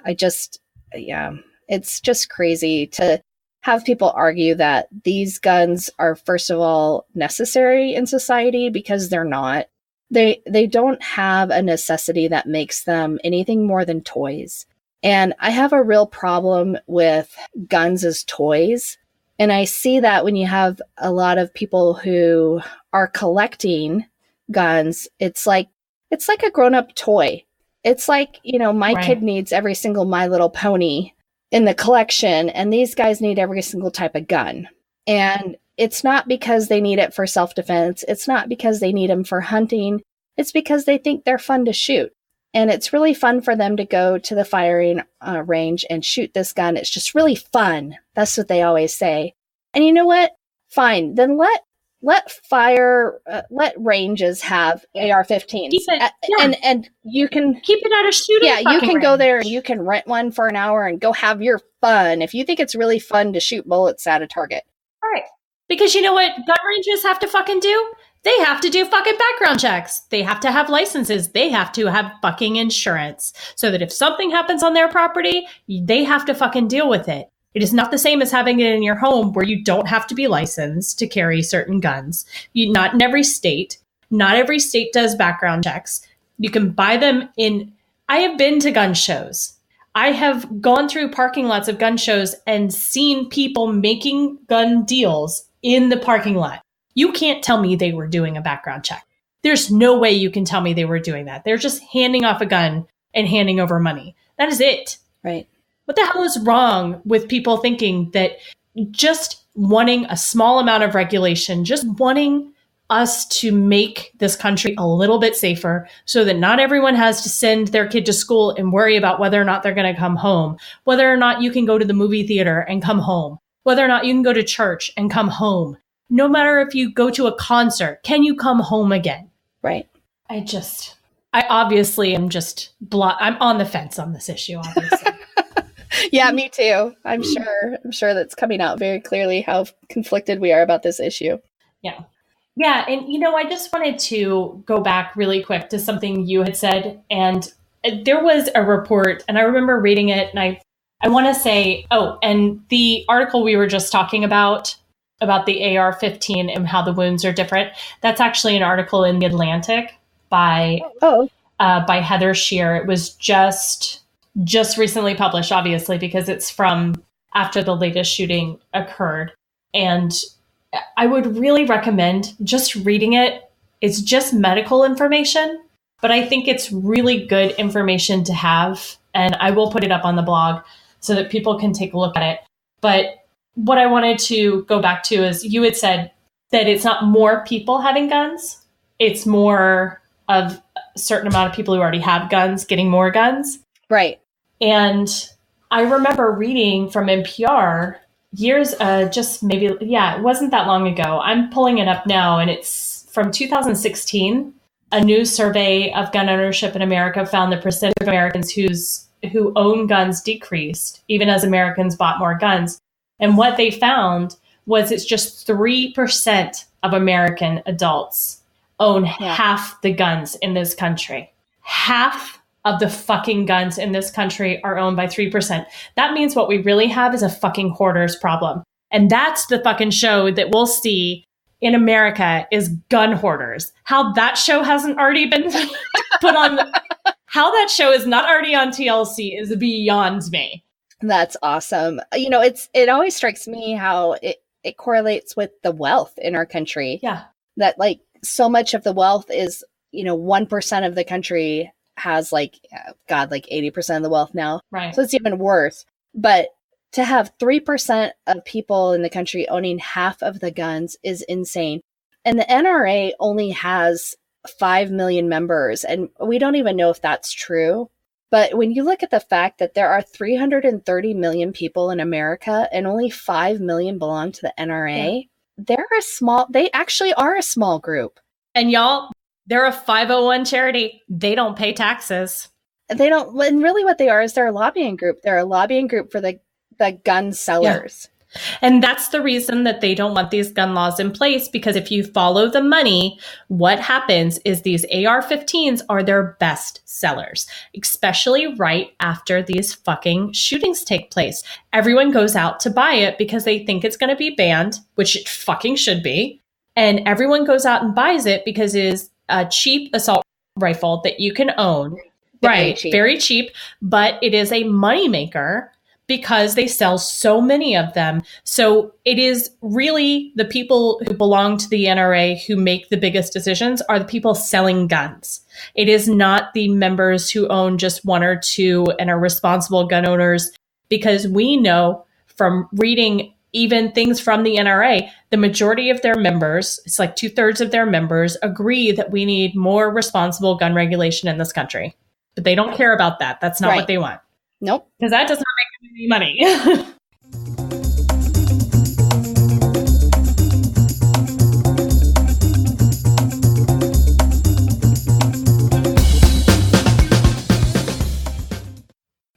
it's just crazy to have people argue that these guns are, first of all, necessary in society, because they're not. They don't have a necessity that makes them anything more than toys. And I have a real problem with guns as toys. And I see that when you have a lot of people who are collecting guns, it's like a grown-up toy. It's like, my kid needs every single My Little Pony in the collection, and these guys need every single type of gun. And it's not because they need it for self-defense. It's not because they need them for hunting. It's because they think they're fun to shoot. And it's really fun for them to go to the firing range and shoot this gun. It's just really fun. That's what they always say. And you know what? Fine. Then let ranges have AR-15s. And you can keep it out of shooting. Yeah, you can go there and you can rent one for an hour and go have your fun if you think it's really fun to shoot bullets at a target. Right. Because you know what gun ranges have to fucking do? They have to do fucking background checks. They have to have licenses. They have to have fucking insurance so that if something happens on their property, they have to fucking deal with it. It is not the same as having it in your home where you don't have to be licensed to carry certain guns. Not in every state. Not every state does background checks. You can buy them in. I have been to gun shows. I have gone through parking lots of gun shows and seen people making gun deals in the parking lot. You can't tell me they were doing a background check. There's no way you can tell me they were doing that. They're just handing off a gun and handing over money. That is it. Right. What the hell is wrong with people thinking that just wanting a small amount of regulation, just wanting us to make this country a little bit safer so that not everyone has to send their kid to school and worry about whether or not they're going to come home, whether or not you can go to the movie theater and come home, whether or not you can go to church and come home. No matter if you go to a concert, can you come home again? Right. I obviously am just I'm on the fence on this issue, obviously. Yeah, me too. I'm sure that's coming out very clearly how conflicted we are about this issue. Yeah. Yeah. And, I just wanted to go back really quick to something you had said. And there was a report, and I remember reading it, and I want to say, and the article we were just talking about the AR-15 and how the wounds are different. That's actually an article in The Atlantic by Heather Shear. It was just recently published, obviously, because it's from after the latest shooting occurred. And I would really recommend just reading it. It's just medical information, but I think it's really good information to have. And I will put it up on the blog so that people can take a look at it. But what I wanted to go back to is you had said that it's not more people having guns. It's more of a certain amount of people who already have guns getting more guns. Right. And I remember reading from NPR years, it wasn't that long ago. I'm pulling it up now, and it's from 2016. A new survey of gun ownership in America found the percentage of Americans who own guns decreased, even as Americans bought more guns. And what they found was it's just 3% of American adults own half the guns in this country. Half of the fucking guns in this country are owned by 3%. That means what we really have is a fucking hoarder's problem. And that's the fucking show that we'll see in America is gun hoarders. How that show hasn't already been put on, how that show is not already on TLC is beyond me. That's awesome. It always strikes me how it correlates with the wealth in our country. Yeah. That so much of the wealth is, 1% of the country has 80% of the wealth now. Right. So it's even worse. But to have 3% of people in the country owning half of the guns is insane. And the NRA only has 5 million members. And we don't even know if that's true. But when you look at the fact that there are 330 million people in America and only 5 million belong to the NRA, they actually are a small group. And y'all, they're a 501 charity. They don't pay taxes. They don't, and really what they are is they're a lobbying group. They're a lobbying group for the gun sellers. Yeah. And that's the reason that they don't want these gun laws in place, because if you follow the money, what happens is these AR-15s are their best sellers, especially right after these fucking shootings take place. Everyone goes out to buy it because they think it's going to be banned, which it fucking should be. And everyone goes out and buys it because it is a cheap assault rifle that you can own. Very cheap, but it is a moneymaker because they sell so many of them. So it is really the people who belong to the NRA who make the biggest decisions are the people selling guns. It is not the members who own just one or two and are responsible gun owners, because we know from reading even things from the NRA, the majority of their members, it's like 2/3 of their members, agree that we need more responsible gun regulation in this country. But they don't care about that. That's not Right. what they want. Nope. Because that does not make any money.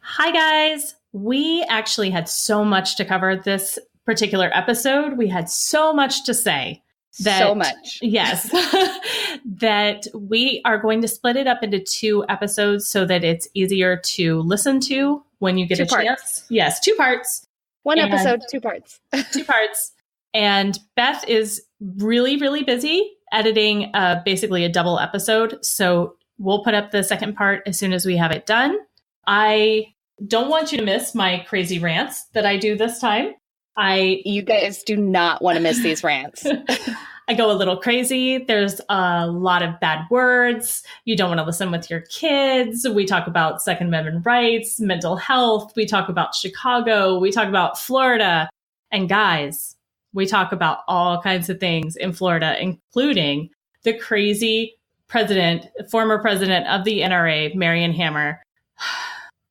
Hi, guys. We actually had so much to cover this particular episode. We had so much to say. So much. Yes. That we are going to split it up into 2 episodes so that it's easier to listen to when you get a chance. Yes, 2 parts. 1 episode, 2 parts. 2 parts. And Beth is really, really busy editing basically a double episode. So we'll put up the second part as soon as we have it done. I don't want you to miss my crazy rants that I do this time. You guys do not want to miss these rants. I go a little crazy. There's a lot of bad words. You don't want to listen with your kids. We talk about Second Amendment rights, mental health. We talk about Chicago. We talk about Florida. And guys, we talk about all kinds of things in Florida, including the crazy former president of the NRA, Marion Hammer.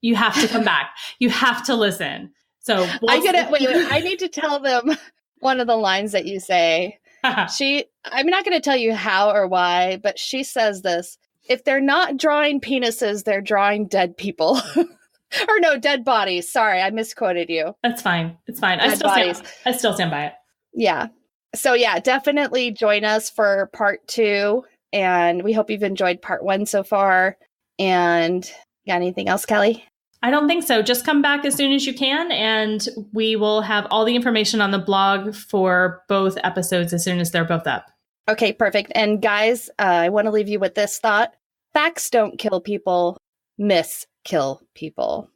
You have to come back. You have to listen. So wait, I need to tell them one of the lines that you say. I'm not going to tell you how or why, but she says this: if they're not drawing penises, they're drawing dead people. Or no, dead bodies. Sorry, I misquoted you. That's fine. It's fine. I still stand by it. Yeah. So yeah, definitely join us for part 2. And we hope you've enjoyed part 1 so far. And got anything else, Kelly? I don't think so. Just come back as soon as you can, and we will have all the information on the blog for both episodes as soon as they're both up. Okay, perfect. And guys, I want to leave you with this thought. Facts don't kill people, myths kill people.